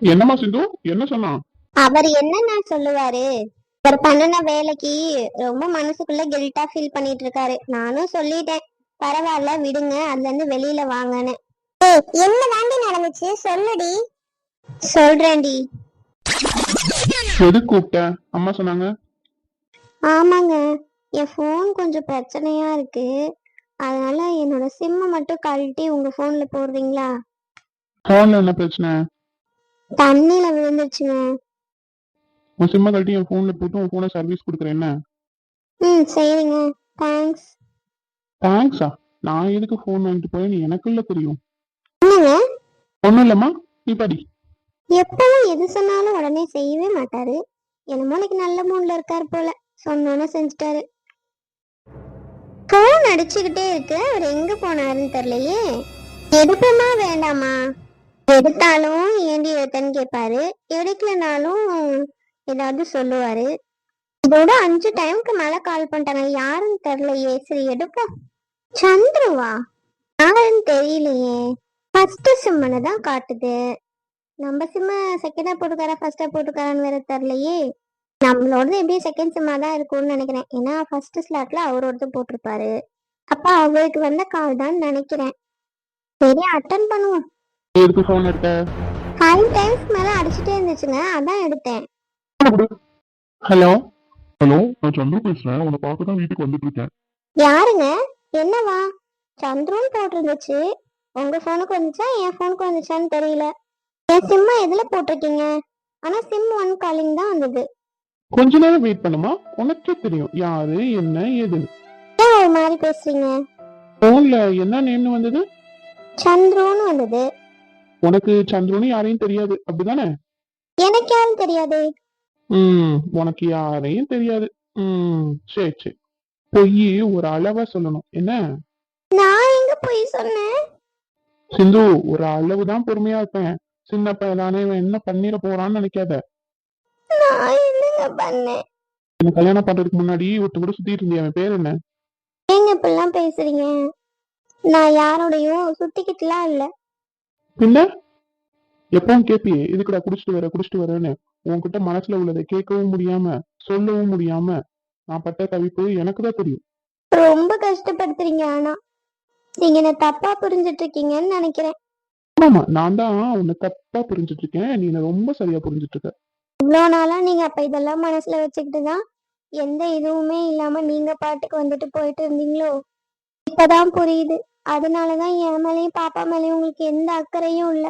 என்னம்மா சிந்து, என்ன சொன்னா? அவர் என்ன சொல்லுவாரு? அவர் பண்ணுன வேலைக்கு ரொம்ப மனசுக்குள்ள கில்ட்டா ஃபீல் பண்ணிட்டு இருக்காரு. நானும் சொல்லிட்டேன், பரவாயில்ல விடுங்க, அதுல இருந்து வெளியில வாங்கன்னு. என்ன தாண்டி நடந்துச்சு சொல்லுடி. சொல்றேன்டி. எது கூப்பிட்ட? அம்மா சொன்னாங்க. ஆமாங்க, என் ஃபோன் கொஞ்சம் பிரச்சனையா இருக்கு. அதனால என்னோட சிம்ம மட்டும் கழட்டி உங்க போன்ல போடுறீங்களா? போன்ல என்ன பிரச்சனை? தண்ணியில விழுந்துருச்சுங்க. உன் சிம்ம கழட்டி என் போன்ல போட்டு உன் போனை சர்வீஸ் கொடுக்குறேன் என்ன? சரிங்க. தேங்க்ஸ். தேங்க்ஸா? நான் எதுக்கு போன் வாங்கிட்டு போய் நீ எனக்குள்ள தெரியும். என்னங்க? ஒண்ணும் இல்லம்மா, நீ படி. எப்பவும் எது சொன்னாலும் உடனே செய்யவே மாட்டாரு. என்னமோ இன்னைக்கு நல்ல மூட்ல இருக்காரு போல. சொன்னோன்னு செஞ்சுட்டாரு. போன் அடிச்சுக்கிட்டே இருக்கு, அவர் எங்க போனாருன்னு தெரியலையே. எடுப்போமா வேண்டாமா? எடுத்தாலும் ஏண்டி எடுத்தேன்னு கேட்பாரு, எடுக்கலனாலும் ஏதாவது சொல்லுவாரு. இதோட 5 டைமுக்கு மேல கால் பண்ணிட்டாங்க, யாருன்னு தெரியலையே. சரி எடுப்போம். சந்துருவா? யாருன்னு தெரியலையே. ஃபர்ஸ்ட் சிம்மனை தான் காட்டுது. நம்ம சிம்ம செகண்டா போட்டுக்காரா ஃபர்ஸ்டா போட்டுக்காரான்னு வேற தெரியலையே. நம்மளோடது எப்படியும் செகண்ட் சிம்மா தான் இருக்கும்னு நினைக்கிறேன். ஏன்னா ஃபர்ஸ்ட் ஸ்லாட்ல அவரோடது போட்டிருப்பாரு. அப்ப அவருக்கு வந்த கால் தான் நினைக்கிறேன். சரி அட்டன் பண்ணுவோம். எதுக்கு போன் எடுத்த? 5 டைம்ஸ் மேல அடிச்சுட்டே இருந்துச்சுங்க, அதான் எடுத்தேன். ஹலோ. ஹலோ, நான் சந்துரு பேசுறேன். உன்னை பார்க்க தான் வீட்டுக்கு வந்துட்டு இருக்கேன். யாருங்க? என்னவா? சந்துருன்னு போட்டிருந்துச்சு. உங்க போனுக்கு வந்துச்சா என் போனுக்கு வந்துச்சான்னு தெரியல. என் சிம்மா எதுல போட்டிருக்கீங்க? ஆனா சிம் 1 காலிங் தான் வந்தது. கொஞ்ச நேரம் வெயிட் பண்ணுமா, உனக்கே தெரியும் யாரு என்ன ஏது. ஏன் ஒரு மாதிரி பேசுறீங்க? போன்ல என்ன நேம்னு வந்தது? சந்துருன்னு வந்தது. உனக்கு சந்துருன்னு யாரையும் தெரியாது அப்படிதானே? எனக்கு யாரும் தெரியாது. உனக்கு யாரையும் தெரியாது. சரி சரி. பொய் ஒரு அளவா சொல்லணும் என்ன? நான் எங்க போய் சொன்னேன்? சிந்து, ஒரு அளவுதான் பொறுமையா இருப்பேன். சின்ன பையதானே, இவன் என்ன பண்ணிட போறான்னு நினைக்காத. நான் என்னங்க பண்ணேன்? என்ன கல்யாணம் பண்றதுக்கு முன்னாடி ஒருத்த கூட சுத்திட்டு இருந்தியா, அவன் பேர் என்ன? ஏங்க இப்பெல்லாம் பேசுறீங்க? நான் யாரோடையும் சுத்திக்கிட்டுலாம் இல்ல. பின்ன எப்பவும் கேப்பியே, இதுக்குடா குடிச்சிட்டு வரேன்னு. உன்கிட்ட மனசுல உள்ளதை கேட்கவும் முடியாம சொல்லவும் முடியாம நான் பட்ட தவிப்பு எனக்கு தான் தெரியும். ரொம்ப கஷ்டப்படுத்துறீங்க. ஆனா நீங்க என்ன தப்பா புரிஞ்சிட்டு இருக்கீங்கன்னு நினைக்கிறேன். ஆமா, நான் தான் உன்னை தப்பா புரிஞ்சிட்டு இருக்கேன், நீ என்ன ரொம்ப சரியா புரிஞ்சிட்டு இருக்க. இவ்வளோ நாளா நீங்க அப்ப இதெல்லாம் மனசுல வச்சுக்கிட்டு தான் எந்த இதுவுமே இல்லாம நீங்க பாட்டுக்கு வந்துட்டு போயிட்டு இருந்தீங்களோ? இப்பதான் புரியுது. அதனாலதான் என் மேலயும் பாப்பா மேலயும் உங்களுக்கு எந்த அக்கறையும் இல்ல.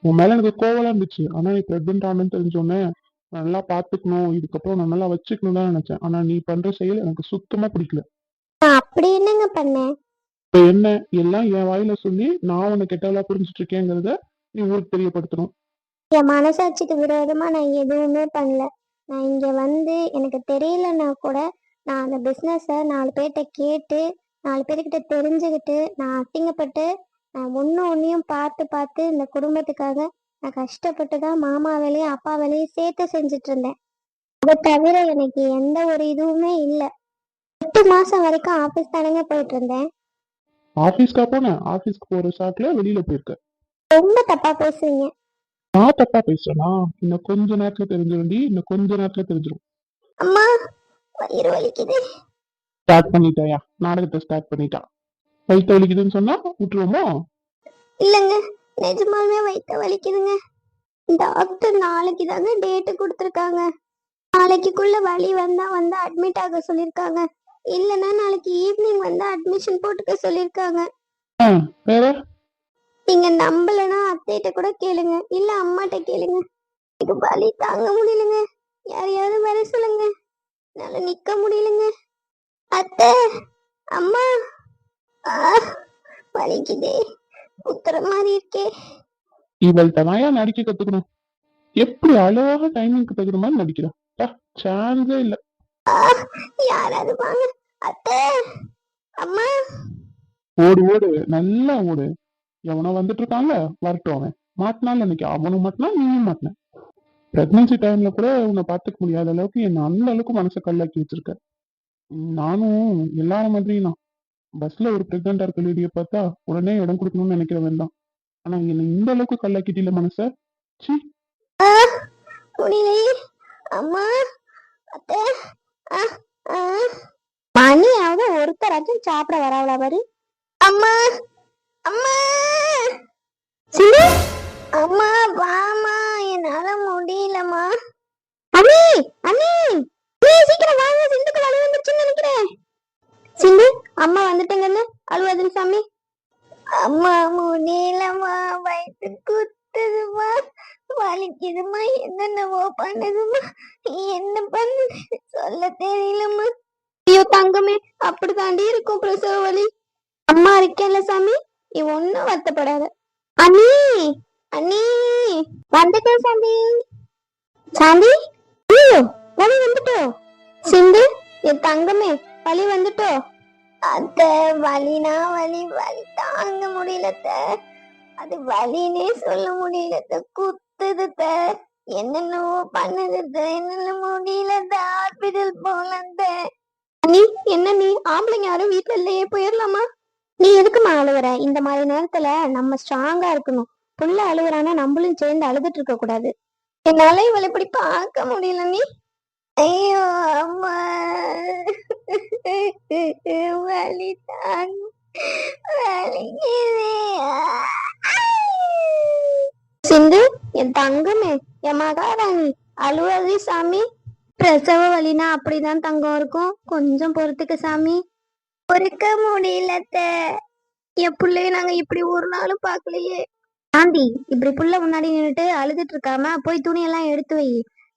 உன் மேல எனக்கு கோவலா இருந்துச்சு. ஆனா நீ பிரெக்னென்ட் ஆனன்னு தெரிஞ்சோடனே நல்லா பாத்துக்கணும், இதுக்கப்புறம் நான் நல்லா வச்சுக்கணும் தான் நினைச்சேன். ஆனா நீ பண்ற செயல் எனக்கு சுத்தமா பிடிக்கல. நான் அப்படி என்னங்க பண்ணேன்? இப்ப என்ன எல்லாம் என் வாயில சொல்லி நான் உன்னை கெட்டவளா புரிஞ்சிட்டு இருக்கேங்கிறத நீ ஊருக்கு தெரியப்படுத்தணும். என் மனசாட்சிக்கு விரோதமா நான் எதுவுமே பண்ணல. நான் இங்க வந்து எனக்கு தெரியலன்னா கூட நான் அந்த பிஸ்னஸ 4 பேர்கிட்ட கேட்டு 4 பேர்கிட்ட தெரிஞ்சுக்கிட்டு நான் அசிங்கப்பட்டு நான் ஒன்னையும் பார்த்து பார்த்து இந்த குடும்பத்துக்காக நான் கஷ்டப்பட்டு தான் மாமா வேலையும் அப்பா வேலையும் சேர்த்து செஞ்சுட்டு இருந்தேன். அதை தவிர எனக்கு எந்த ஒரு இதுவுமே இல்லை. 8 மாசம் வரைக்கும் ஆபீஸ் தானங்க போயிட்டு இருந்தேன். ஆபீஸ்க்கா போன? ஆபீஸ்க்கு போற சாக்குல வெளியில போயிருக்க. ரொம்ப தப்பா பேசுறீங்க. நான் தப்பா பேசுறேனா? இன்னும் கொஞ்ச நேரத்துல தெரிஞ்சிருண்டி, இன்னும் கொஞ்ச நேரத்துல தெரிஞ்சிடும். அம்மா, வயிறு வலிக்குது. ஸ்டார்ட் பண்ணிட்டாயா நாடகத்தை? ஸ்டார்ட் பண்ணிட்டா. வயிற்று வலிக்குதுன்னு சொன்னா விட்டுருவோமோ? இல்லங்க, நிஜமாலுமே வயிற்று வலிக்குதுங்க. டாக்டர் நாளைக்கு தாங்க டேட்டு கொடுத்துருக்காங்க. நாளைக்குள்ள வலி வந்தா வந்து அட்மிட் ஆக சொல்லிருக்காங்க. இல்லைன்னா நாளைக்கு ஈவினிங் வந்து அட்மிஷன் போட்டுக்க சொல்லிருக்காங்க. வேற நீங்க நம்பலன்னா அத்தைகிட்ட கூட கேளுங்க, இல்ல அம்மாட்ட கேளுங்க. எனக்கு வலி தாங்க முடியலங்க. யாரையாவது வர சொல்லுங்க, என்னால நிக்க முடியலங்க. அத்தை, அம்மா, வலிக்குதே, குத்துற மாதிரி இருக்கே. இவள்கிட்ட தான் நடிக்க கத்துக்கணும். எப்படி அழகாக டைமிங்க்கு தகுந்த மாதிரி நடிக்கிறா. சான்ஸே இல்ல. யாராவது வாங்க. அத்தை, அம்மா. ஓடு ஓடு, நல்லா ஓடு. எவனோ வந்துட்டு இருக்கான்ல, வரட்டும். அவன் மாட்டினாலும் இன்னைக்கு அவனும் மாட்டினா நீயும் மாட்டின. பிரெக்னன்சி டைம்ல கூட உன்னை பாத்துக்க முடியாத அளவுக்கு என்ன அந்த அளவுக்கு மனசை கல்லாக்கி வச்சிருக்க. நானும் எல்லாரும் மாதிரி தான் பஸ்ல ஒரு பிரெக்னண்டா இருக்க லேடியை பார்த்தா உடனே இடம் கொடுக்கணும்னு நினைக்கிறவன் தான். ஆனா என்ன இந்த அளவுக்கு கல்லாக்கிட்டில மனச. சி, ஆ, முடியலையே அம்மா அத்தை. ஆ, ஆ. மணியாவது ஒருத்தராச்சும் சாப்பிட வரவளா பாரு. அம்மா அம்மா சிந்து, அம்மா வாமா, என்னால முடியலம்மா. அண்ணி அண்ணி, சீக்கிரம் வாங்க, சிந்துக்குள்ள அழுவ வந்துருச்சுன்னு நினைக்கிறேன். சிந்து, அம்மா வந்துட்டேங்கன்னு அழுவாதுன்னு சாமி. அம்மா முடியலம்மா, வயிற்று குத்துதுமா, வலிக்குதுமா, என்னென்னவோ பண்ணுதுமா, என்ன பண்ணுது சொல்ல தெரியலம்மா. ஐயோ தங்கமே, அப்படித்தாண்டி இருக்கும் பிரசவ வலி. அம்மா இருக்கேன்ல சாமி, நீ ஒன்னும் வருத்தப்படாத. அண்ணி அண்ணி, வந்துட்டேன் சாந்தி. சாந்தி, ஐயோ வலி வந்துட்டோ. சிந்து, என் தங்கமே, வலி வந்துட்டோ. அத்தை, வலினா வலி, வலி தாங்க முடியல அத்தை. அது வலினே சொல்ல முடியல அத்தை. குத்துது அத்தை, என்னென்னவோ பண்ணுது அத்தை, என்னால முடியல அத்தை. ஹாஸ்பிட்டல் போகல அத்தை. நீ என்ன, நீ ஆம்பளைங்க யாரும் வீட்டுல இல்லையே, போயிடலாமா? நீ எதுக்குமா அழுகுற? இந்த மாதிரி நேரத்துல நம்ம ஸ்ட்ராங்கா இருக்கணும். புள்ள அழுகுறானா நம்மளும் சேர்ந்து அழுதுட்டு இருக்க கூடாது. என்னால இவளை இப்படி பார்க்க முடியல நீ. ஐயோ அம்மா, வலி தாங்க வலிக்குதே. சிந்து, என் தங்கமே, என் மகாராணி, அழுவாதே சாமி. பிரசவ வலினா அப்படிதான் தங்கம் இருக்கும், கொஞ்சம் பொறுத்துக்க சாமி. பொறுக்க முடியல அத்தை. என் பிள்ளைய நாங்க இப்படி ஒரு நாளும் பாக்கலையே. ஆண்டி, இப்படி புள்ள முன்னாடி நின்னுட்டு அழுதுட்டு இருக்காம போய் துணியெல்லாம் எடுத்து வை.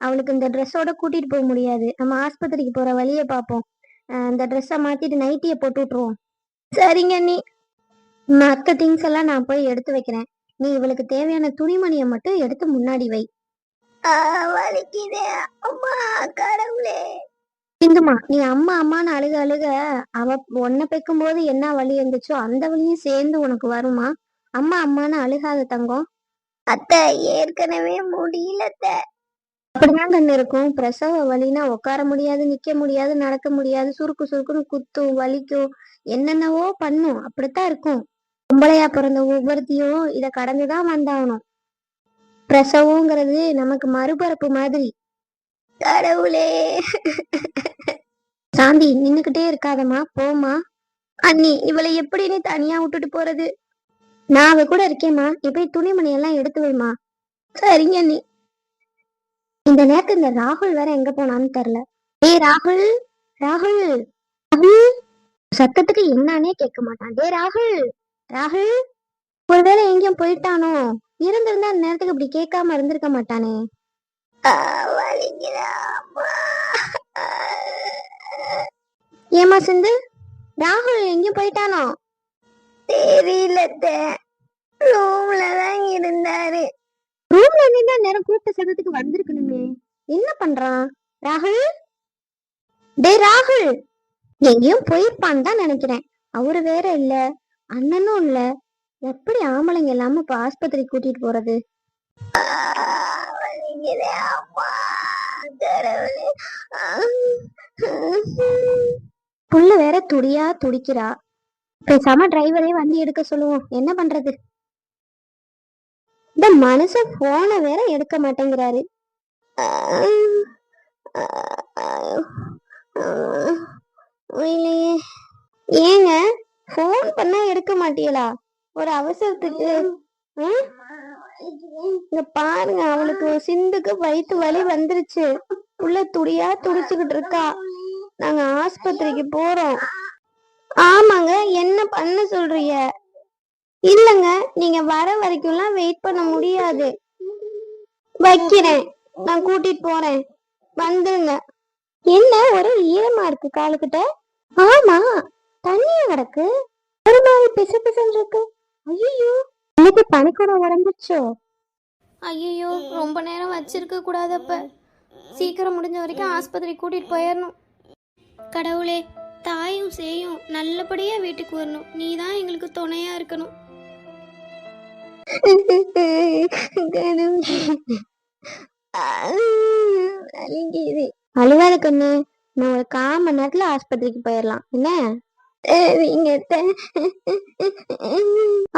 அவளுக்கு இந்த ட்ரெஸ்ஸோட கூட்டிட்டு போக முடியாது, நம்ம ஆஸ்பத்திரிக்கு போற வழியை பார்ப்போம். இந்த ட்ரெஸ்ஸை மாத்திட்டு நைட்டிய போட்டு விட்டுருவோம். சரிங்க நீ. மற்ற திங்ஸ் எல்லாம் நான் போய் எடுத்து வைக்கிறேன். நீ இவளுக்கு தேவையான துணிமணியை மட்டும் எடுத்து முன்னாடி வை. வலிக்குதே அம்மா, கடவுளே. சிந்துமா, நீ அம்மா அம்மான்னு அழுக அழுக அவ ஒன்ன பெக்கும் போது என்ன வலி இருந்துச்சோ அந்த வலியும் சேர்ந்து உனக்கு வருமா? அம்மா அம்மான்னு அழுகாத தங்கம். அத்தை, ஏற்கனவே முடியல அத்தை. அப்படிதான் கண்ணு இருக்கும். பிரசவ வலினா உட்கார முடியாது, நிக்க முடியாது, நடக்க முடியாது, சுருக்கு சுருக்குன்னு குத்தும், வலிக்கும், என்னென்னவோ பண்ணும். அப்படித்தான் இருக்கும். பொம்பளையா பிறந்த ஒவ்வொருத்தையும் இத கடந்துதான் வந்தாகணும். பிரசவங்கிறது நமக்கு மறுபரப்பு மாதிரி. கடவுளே. சாந்தி, நின்னுக்கிட்டே இருக்காதம்மா, போமா. அண்ணி, இவளை எப்படி நீ தனியா விட்டுட்டு போறது? நான் அவ கூட இருக்கேம்மா, நீ போய் துணிமணி எல்லாம் எடுத்து வைமா. சரிங்க நீ. இந்த நேரத்துல இந்த ராகுல் வேற எங்க போனான்னு தெரியல. ஏய் ராகுல், ராகுல், ராகுல், சத்தத்துக்கு என்னன்னே கேட்க மாட்டான். டே ராகுல், ராகுல், ஒருவேளை எங்கேயும் போயிட்டானோ? இருந்திருந்தா அந்த நேரத்துக்கு இப்படி கேட்காம இருந்திருக்க மாட்டானே. ஏமா சிந்து, ராகுல் எங்கேயும் போயிட்டானோ? தெரியல, ரூம்ல தான் இருந்தாரு. ரூம்ல இருந்தா நேரம் கூப்பிட்ட சத்தத்துக்கு வந்திருக்கணுமே. என்ன பண்றான் ராகுல்? டே ராகுல், எங்கேயும் போயிருப்பான்னு தான் நினைக்கிறேன். அவரு வேற இல்ல, அண்ணனும் இல்ல. எப்படி ஆம்பளைங்க இல்லாம இப்ப ஆஸ்பத்திரி கூட்டிட்டு போறது? புள்ள வேற துடியா துடிக்கிறா. பேசாம டிரைவரே வண்டி எடுக்க சொல்லுவோம். என்ன பண்றது? இந்த மனுஷன் போனை வேற எடுக்க மாட்டேங்கிறாரு. ஏங்க, போன் பண்ணா எடுக்க மாட்டீங்களா? ஒரு அவசரத்துக்கு. இங்க பாருங்க, அவளுக்கு சிந்துக்கு வயிற்று வலி வந்துருச்சு. புள்ள துடியா துடிச்சுக்கிட்டு இருக்கா. நாங்க ஆஸ்பத்திரிக்கு போறோம். ஆமாங்க, என்ன பண்ண சொல்றீங்க? இல்லங்க, நீங்க வர வரைக்கும்லாம் வெயிட் பண்ண முடியாது. வைக்கிறேன், நான் கூட்டிட்டு போறேன், வந்துருங்க. என்ன ஒரு ஈரமா இருக்கு காலுக்கிட்ட? ஆமா, தண்ணியா கிடக்கு, ஒரு மாதிரி பிசு பிசுன்னு இருக்கு. ஐயோ, எனக்கு பனிக்கூடம் உடம்புச்சோ. ஐயோ, ரொம்ப நேரம் வச்சிருக்க கூடாதப்ப. சீக்கிரம் முடிஞ்ச வரைக்கும் ஆஸ்பத்திரி கூட்டிட்டு போயிடணும். கடவுளே, தாயும் சேயும் நல்லபடியா வீட்டுக்கு வரணும். நீ தான் எங்களுக்கு துணையா இருக்கணும். அழுவாத கண்ணு, நான் ஒரு 1/4 மணி நேரத்துல ஆஸ்பத்திரிக்கு போயிடலாம். என்ன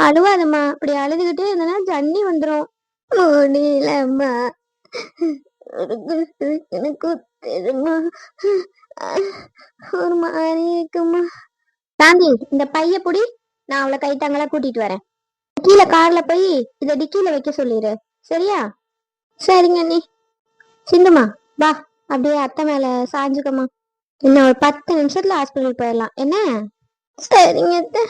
அழுவாதம்மா, அப்படி அழுதுகிட்டே இருந்தனா ஜன்னி வந்துரும். முடியலம்மா, எனக்கு தெரியுமா ஒரு மாதிரி இருக்குமா. சாந்தி, இந்த பைய புடி, நான் அவளை கைத்தாங்களா கூட்டிட்டு வரேன். கீழே கார்ல போய் இதை டிக்கில வைக்க சொல்லிடு, சரியா? சரிங்க நீ. சிந்துமா வா, அப்படியே அத்தை மேல சாஞ்சுக்கம்மா. இன்னும் ஒரு 10 நிமிஷத்துல ஹாஸ்பிட்டல் போயிடலாம் என்ன? சரிங்க அத்தை.